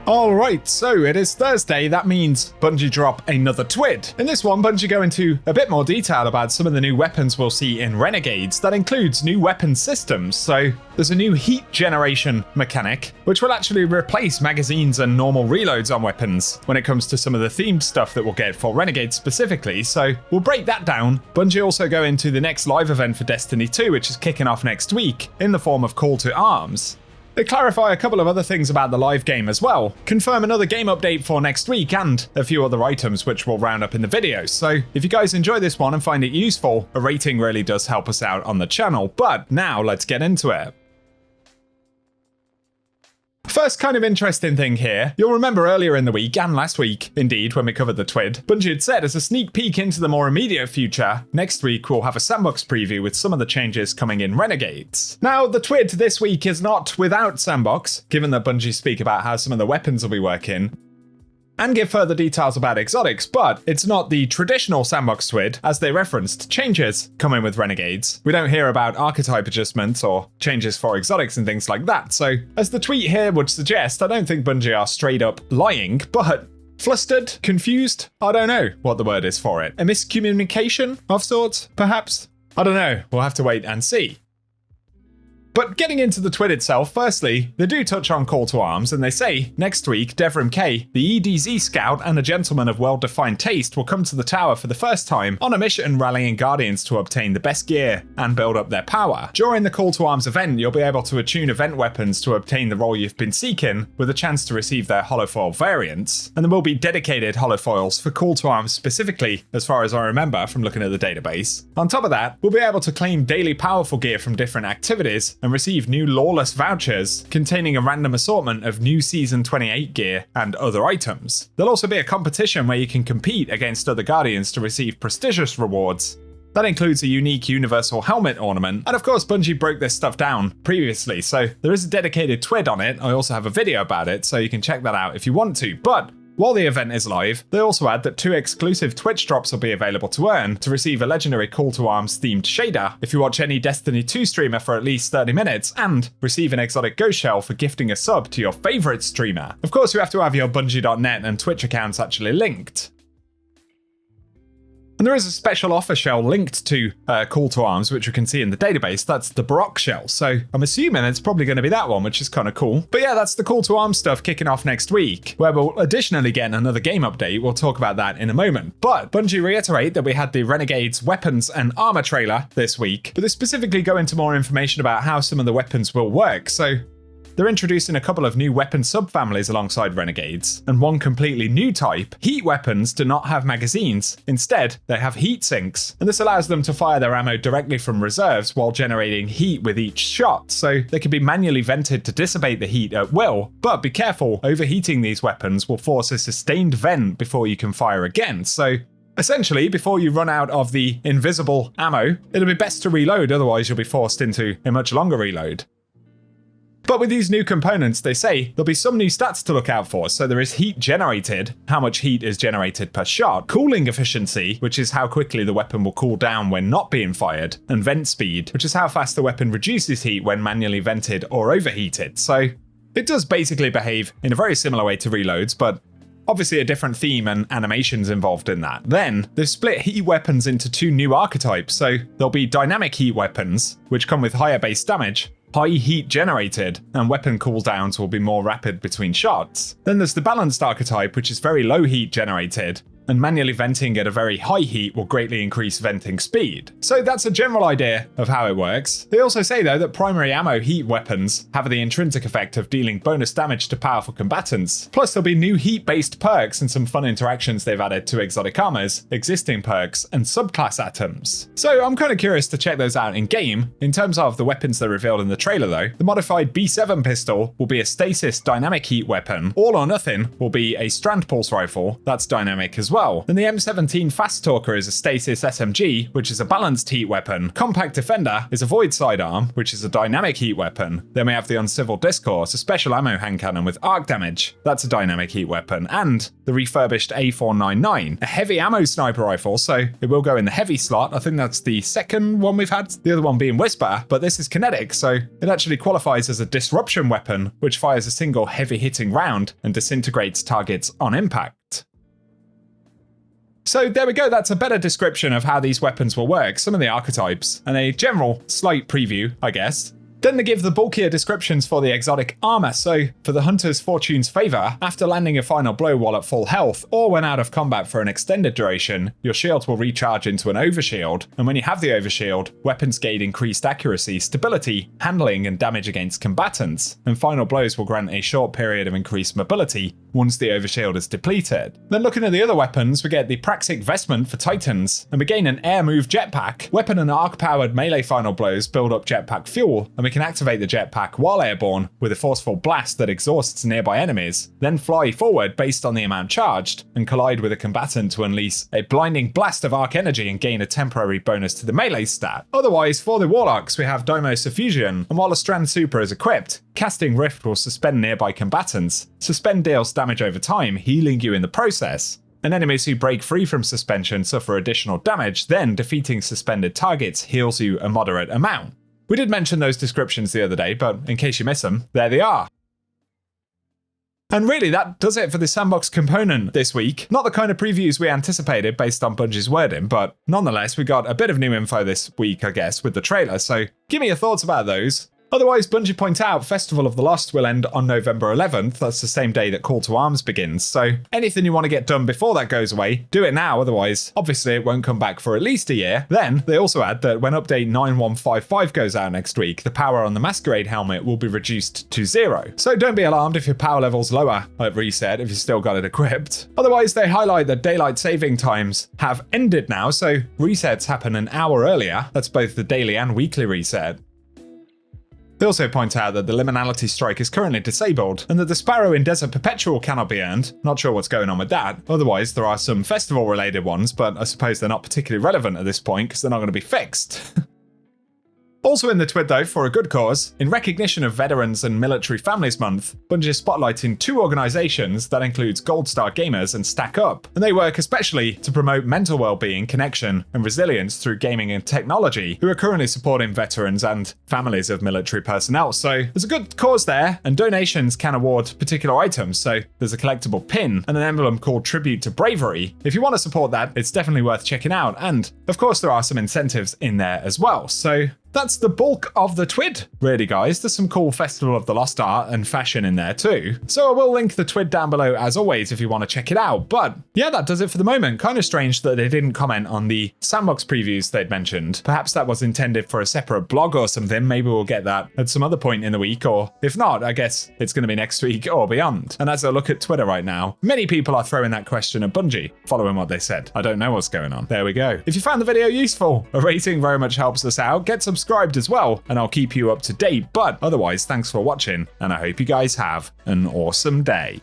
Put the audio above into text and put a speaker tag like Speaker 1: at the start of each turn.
Speaker 1: Alright, so it is Thursday, that means Bungie drop another TWID. In this one, Bungie go into a bit more detail about some of the new weapons we'll see in Renegades. That includes new weapon systems, so there's a new heat generation mechanic, which will actually replace magazines and normal reloads on weapons when it comes to some of the themed stuff that we'll get for Renegades specifically, so we'll break that down. Bungie also go into the next live event for Destiny 2, which is kicking off next week, in the form of Call to Arms. They clarify a couple of other things about the live game as well, confirm another game update for next week, and a few other items which we'll round up in the video. So if you guys enjoy this one and find it useful, a rating really does help us out on the channel. But now let's get into it. First kind of interesting thing here, you'll remember earlier in the week, and last week, indeed, when we covered the TWID, Bungie had said as a sneak peek into the more immediate future, next week we'll have a sandbox preview with some of the changes coming in Renegades. Now, the TWID this week is not without sandbox, given that Bungie speak about how some of the weapons will be working, and give further details about exotics, but it's not the traditional sandbox TWID, as they referenced changes coming with Renegades. We don't hear about archetype adjustments or changes for exotics and things like that, so as the tweet here would suggest, I don't think Bungie are straight up lying, but flustered, confused, I don't know what the word is for it. A miscommunication of sorts, perhaps? I don't know, we'll have to wait and see. But getting into the TWID itself, firstly, they do touch on Call to Arms, and they say, next week, Devrim K, the EDZ scout and a gentleman of well-defined taste, will come to the tower for the first time on a mission rallying Guardians to obtain the best gear and build up their power. During the Call to Arms event, you'll be able to attune event weapons to obtain the role you've been seeking, with a chance to receive their holofoil variants. And there will be dedicated holofoils for Call to Arms specifically, as far as I remember from looking at the database. On top of that, we'll be able to claim daily powerful gear from different activities, and receive new lawless vouchers containing a random assortment of new Season 28 gear and other items. There'll also be a competition where you can compete against other Guardians to receive prestigious rewards. That includes a unique universal helmet ornament, and of course Bungie broke this stuff down previously, so there is a dedicated TWID on it. I also have a video about it, so you can check that out if you want to, but while the event is live, they also add that 2 exclusive Twitch drops will be available to earn to receive a legendary Call to Arms themed shader if you watch any Destiny 2 streamer for at least 30 minutes, and receive an exotic ghost shell for gifting a sub to your favourite streamer. Of course, you have to have your Bungie.net and Twitch accounts actually linked. And there is a special offer shell linked to Call to Arms, which you can see in the database. That's the Baroque shell. So I'm assuming it's probably going to be that one, which is kind of cool. But yeah, that's the Call to Arms stuff kicking off next week, where we'll additionally get another game update. We'll talk about that in a moment. But Bungie reiterate that we had the Renegades weapons and armor trailer this week, but they specifically go into more information about how some of the weapons will work. So they're introducing a couple of new weapon subfamilies alongside Renegades, and one completely new type. Heat weapons do not have magazines. Instead, they have heat sinks, and this allows them to fire their ammo directly from reserves while generating heat with each shot, so they can be manually vented to dissipate the heat at will. But be careful, overheating these weapons will force a sustained vent before you can fire again, so essentially, before you run out of the invisible ammo, it'll be best to reload, otherwise you'll be forced into a much longer reload. But with these new components, they say there'll be some new stats to look out for. So there is heat generated, how much heat is generated per shot, cooling efficiency, which is how quickly the weapon will cool down when not being fired, and vent speed, which is how fast the weapon reduces heat when manually vented or overheated. So it does basically behave in a very similar way to reloads, but obviously a different theme and animations involved in that. Then, they've split heat weapons into 2 new archetypes, so there'll be dynamic heat weapons, which come with higher base damage, high heat generated, and weapon cooldowns will be more rapid between shots. Then there's the balanced archetype, which is very low heat generated, and manually venting at a very high heat will greatly increase venting speed. So that's a general idea of how it works. They also say though that primary ammo heat weapons have the intrinsic effect of dealing bonus damage to powerful combatants. Plus there'll be new heat-based perks and some fun interactions they've added to exotic armors, existing perks, and subclass atoms. So I'm kind of curious to check those out in game. In terms of the weapons they revealed in the trailer though, the modified B7 pistol will be a stasis dynamic heat weapon. All or Nothing will be a strand pulse rifle, that's dynamic as well. well. Then the M17 Fast Talker is a stasis SMG, which is a balanced heat weapon. Compact Defender is a void sidearm, which is a dynamic heat weapon. Then we have the Uncivil Discourse, a special ammo hand cannon with arc damage. That's a dynamic heat weapon. And the refurbished A499, a heavy ammo sniper rifle, so it will go in the heavy slot. I think that's the second one we've had, the other one being Whisper, but this is kinetic, so it actually qualifies as a disruption weapon, which fires a single heavy hitting round and disintegrates targets on impact. So there we go, that's a better description of how these weapons will work, some of the archetypes, and a general slight preview, I guess. Then they give the bulkier descriptions for the exotic armor, so for the Hunter's Fortune's favor, after landing a final blow while at full health, or when out of combat for an extended duration, your shield will recharge into an overshield, and when you have the overshield, weapons gain increased accuracy, stability, handling, and damage against combatants, and final blows will grant a short period of increased mobility once the overshield is depleted. Then looking at the other weapons, we get the Praxic Vestment for Titans, and we gain an air move jetpack. Weapon and arc-powered melee final blows build up jetpack fuel, and we can activate the jetpack while airborne with a forceful blast that exhausts nearby enemies, then fly forward based on the amount charged, and collide with a combatant to unleash a blinding blast of arc energy and gain a temporary bonus to the melee stat. Otherwise, for the Warlocks, we have Domo Suffusion, and while a Strand Super is equipped, Casting Rift will suspend nearby combatants. Suspend deals damage over time, healing you in the process. And enemies who break free from suspension suffer additional damage, then defeating suspended targets heals you a moderate amount. We did mention those descriptions the other day, but in case you miss them, there they are. And really, that does it for the sandbox component this week. Not the kind of previews we anticipated based on Bungie's wording, but nonetheless, we got a bit of new info this week, I guess, with the trailer, so give me your thoughts about those. Otherwise, Bungie point out Festival of the Lost will end on November 11th. That's the same day that Call to Arms begins. So anything you want to get done before that goes away, do it now. Otherwise, obviously it won't come back for at least a year. Then they also add that when update 9155 goes out next week, the power on the Masquerade helmet will be reduced to 0. So don't be alarmed if your power level's lower at reset if you've still got it equipped. Otherwise, they highlight that daylight saving times have ended now. So resets happen an hour earlier. That's both the daily and weekly reset. They also point out that the Liminality Strike is currently disabled, and that the Sparrow in Desert Perpetual cannot be earned. Not sure what's going on with that. Otherwise, there are some festival-related ones, but I suppose they're not particularly relevant at this point because they're not going to be fixed. Also in the TWID though, for a good cause, in recognition of Veterans and Military Families Month, Bungie is spotlighting 2 organisations that includes Gold Star Gamers and Stack Up, and they work especially to promote mental well-being, connection, and resilience through gaming and technology, who are currently supporting veterans and families of military personnel. So there's a good cause there, and donations can award particular items, so there's a collectible pin and an emblem called Tribute to Bravery. If you want to support that, it's definitely worth checking out, and of course there are some incentives in there as well. So that's the bulk of the TWID, really, guys. There's some cool Festival of the Lost art and fashion in there too. So I will link the TWID down below as always if you want to check it out. But yeah, that does it for the moment. Kind of strange that they didn't comment on the sandbox previews they'd mentioned. Perhaps that was intended for a separate blog or something. Maybe we'll get that at some other point in the week, or if not, I guess it's going to be next week or beyond. And as I look at Twitter right now, many people are throwing that question at Bungie, following what they said. I don't know what's going on. There we go. If you found the video useful, a rating very much helps us out. Get subscribed as well, and I'll keep you up to date. But otherwise, thanks for watching, and I hope you guys have an awesome day.